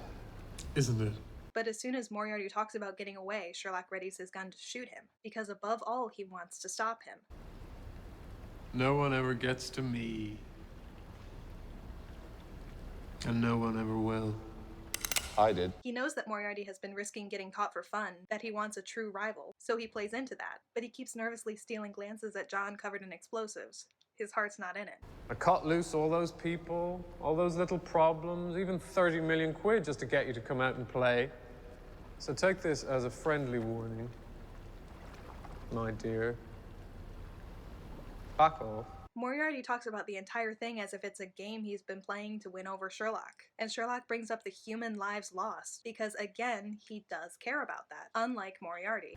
Isn't it? But as soon as Moriarty talks about getting away, Sherlock readies his gun to shoot him, because above all, he wants to stop him. No one ever gets to me. And no one ever will. I did. He knows that Moriarty has been risking getting caught for fun, that he wants a true rival, so he plays into that, but he keeps nervously stealing glances at John covered in explosives. His heart's not in it. I cut loose all those people, all those little problems, even 30 million quid just to get you to come out and play. So take this as a friendly warning, my dear. Back off. Moriarty talks about the entire thing as if it's a game he's been playing to win over Sherlock. And Sherlock brings up the human lives lost, because again, he does care about that, unlike Moriarty.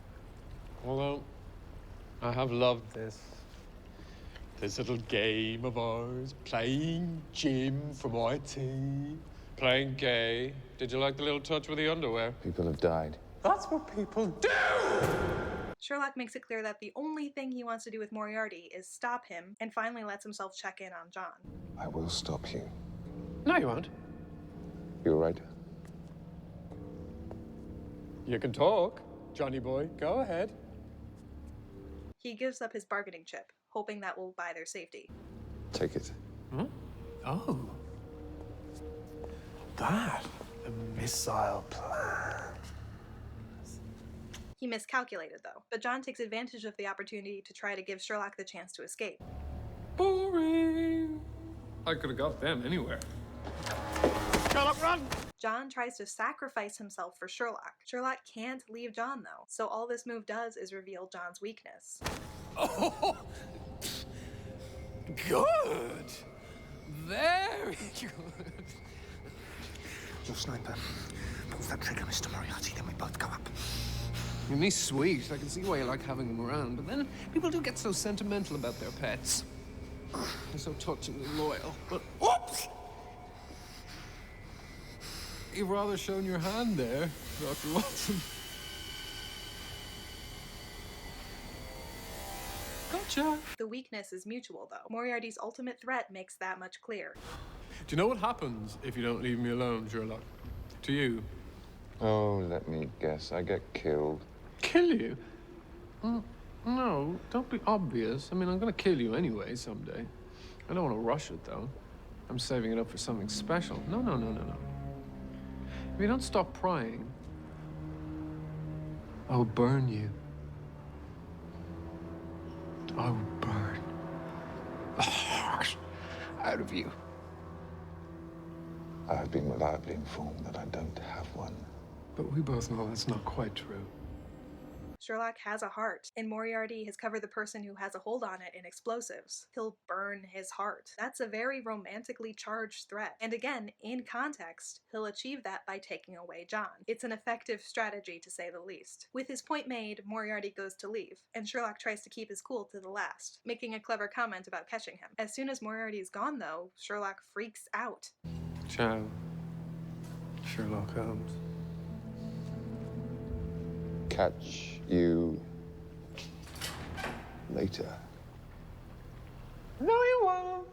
Although, I have loved this little game of ours, playing Jim from IT, playing gay. Did you like the little touch with the underwear? People have died. That's what people do! Sherlock makes it clear that the only thing he wants to do with Moriarty is stop him, and finally lets himself check in on John. I will stop you. No, you won't. You're right. You can talk, Johnny boy. Go ahead. He gives up his bargaining chip, hoping that will buy their safety. Take it. Hmm? Oh. That. A missile plan. He miscalculated, though, but John takes advantage of the opportunity to try to give Sherlock the chance to escape. Boring. I could have got them anywhere. Sherlock, run! John tries to sacrifice himself for Sherlock. Sherlock can't leave John, though, so all this move does is reveal John's weakness. Oh, good. Very good. Your sniper. Pulls that trigger, Mr. Moriarty, then we both go up. You're me sweet. I can see why you like having them around, but then people do get so sentimental about their pets. They're so touchingly loyal. But oops! You've rather shown your hand there, Dr. Watson. Gotcha. The weakness is mutual, though. Moriarty's ultimate threat makes that much clear. Do you know what happens if you don't leave me alone, Sherlock? To you? Oh, let me guess. I get killed. Kill you? No, don't be obvious. I mean, I'm gonna kill you anyway someday. I don't want to rush it, though. I'm saving it up for something special. No. If you don't stop prying, I will burn you. I will burn the heart out of you. I have been reliably informed that I don't have one. But we both know that's not quite true. Sherlock has a heart, and Moriarty has covered the person who has a hold on it in explosives. He'll burn his heart. That's a very romantically charged threat. And again, in context, he'll achieve that by taking away John. It's an effective strategy, to say the least. With his point made, Moriarty goes to leave, and Sherlock tries to keep his cool to the last, making a clever comment about catching him. As soon as Moriarty is gone, though, Sherlock freaks out. Ciao, Sherlock Holmes. Catch you later. No, you won't.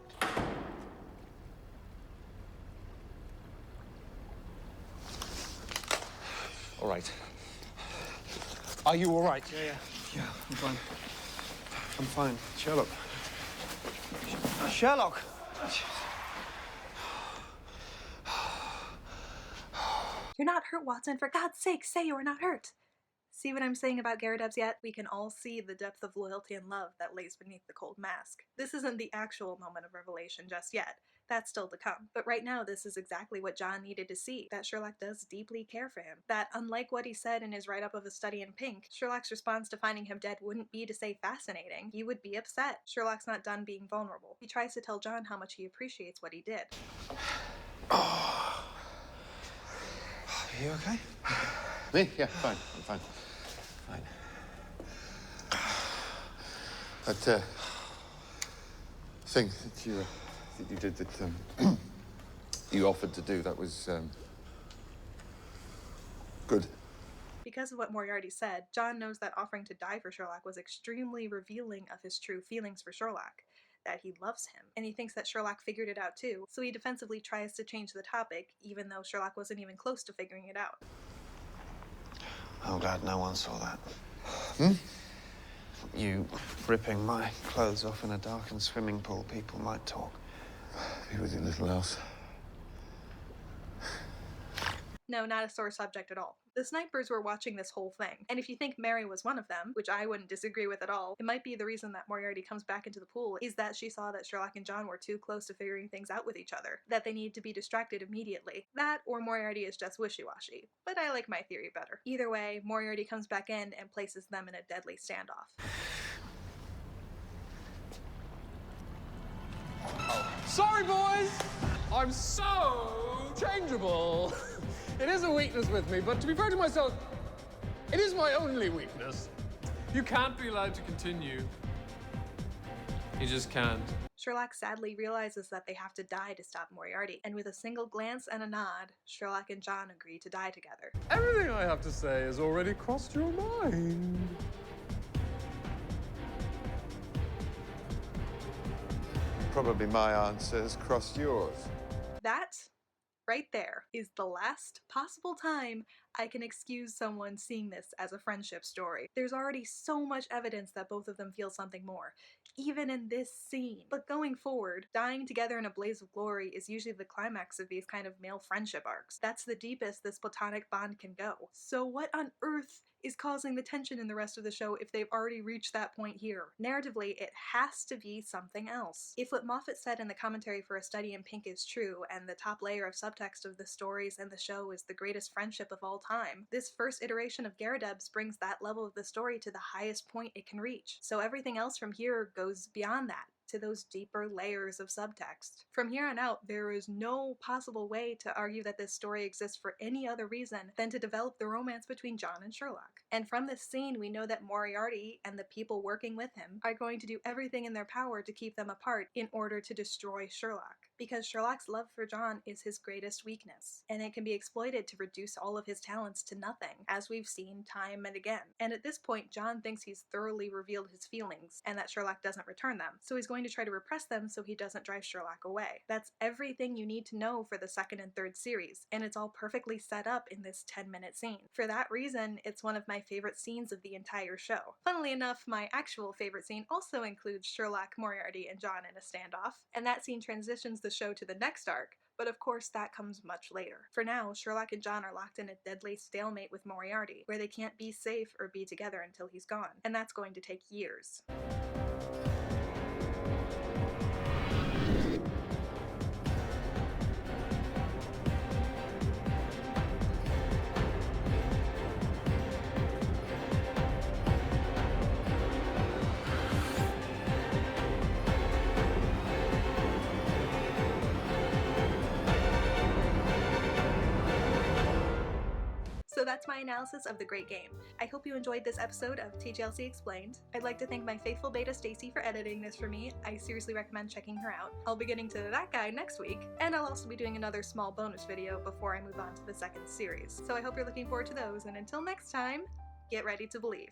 All right. Are you all right? Yeah, I'm fine. I'm fine. Sherlock. Sherlock! You're not hurt, Watson. For God's sake, say you are not hurt. See what I'm saying about Gyarados yet? We can all see the depth of loyalty and love that lays beneath the cold mask. This isn't the actual moment of revelation just yet. That's still to come. But right now, this is exactly what John needed to see, that Sherlock does deeply care for him. That unlike what he said in his write-up of A Study in Pink, Sherlock's response to finding him dead wouldn't be to say fascinating. He would be upset. Sherlock's not done being vulnerable. He tries to tell John how much he appreciates what he did. Are you okay? Me? Yeah, fine. I'm fine. That thing that you did, that you offered to do, that was good. Because of what Moriarty said, John knows that offering to die for Sherlock was extremely revealing of his true feelings for Sherlock, that he loves him, and he thinks that Sherlock figured it out too, so he defensively tries to change the topic, even though Sherlock wasn't even close to figuring it out. Oh, glad no one saw that. Hmm? You ripping my clothes off in a darkened swimming pool, people might talk. Be with you, little else. No, not a sore subject at all. The snipers were watching this whole thing, and if you think Mary was one of them, which I wouldn't disagree with at all, it might be the reason that Moriarty comes back into the pool is that she saw that Sherlock and John were too close to figuring things out with each other, that they need to be distracted immediately. That, or Moriarty is just wishy-washy, but I like my theory better. Either way, Moriarty comes back in and places them in a deadly standoff. Sorry, boys! I'm so changeable. It is a weakness with me, but to be fair to myself, it is my only weakness. You can't be allowed to continue. You just can't. Sherlock sadly realizes that they have to die to stop Moriarty, and with a single glance and a nod, Sherlock and John agree to die together. Everything I have to say has already crossed your mind. Probably my answers crossed yours. That, right there, is the last possible time I can excuse someone seeing this as a friendship story. There's already so much evidence that both of them feel something more, even in this scene. But going forward, dying together in a blaze of glory is usually the climax of these kind of male friendship arcs. That's the deepest this platonic bond can go. So what on earth is causing the tension in the rest of the show if they've already reached that point here? Narratively, it has to be something else. If what Moffat said in the commentary for A Study in Pink is true, and the top layer of subtext of the stories and the show is the greatest friendship of all time, this first iteration of Gyarados brings that level of the story to the highest point it can reach. So everything else from here goes beyond that, to those deeper layers of subtext. From here on out, there is no possible way to argue that this story exists for any other reason than to develop the romance between John and Sherlock. And from this scene, we know that Moriarty and the people working with him are going to do everything in their power to keep them apart in order to destroy Sherlock. Because Sherlock's love for John is his greatest weakness, and it can be exploited to reduce all of his talents to nothing, as we've seen time and again. And at this point, John thinks he's thoroughly revealed his feelings, and that Sherlock doesn't return them, so he's going to try to repress them so he doesn't drive Sherlock away. That's everything you need to know for the second and third series, and it's all perfectly set up in this 10-minute scene. For that reason, it's one of my favorite scenes of the entire show. Funnily enough, my actual favorite scene also includes Sherlock, Moriarty, and John in a standoff, and that scene transitions the show to the next arc, but of course that comes much later. For now, Sherlock and John are locked in a deadly stalemate with Moriarty, where they can't be safe or be together until he's gone, and that's going to take years. that's my analysis of The Great Game. I hope you enjoyed this episode of TJLC Explained. I'd like to thank my faithful beta Stacy for editing this for me. I seriously recommend checking her out. I'll be getting to that guy next week, and I'll also be doing another small bonus video before I move on to the second series. So I hope you're looking forward to those, and until next time, get ready to believe.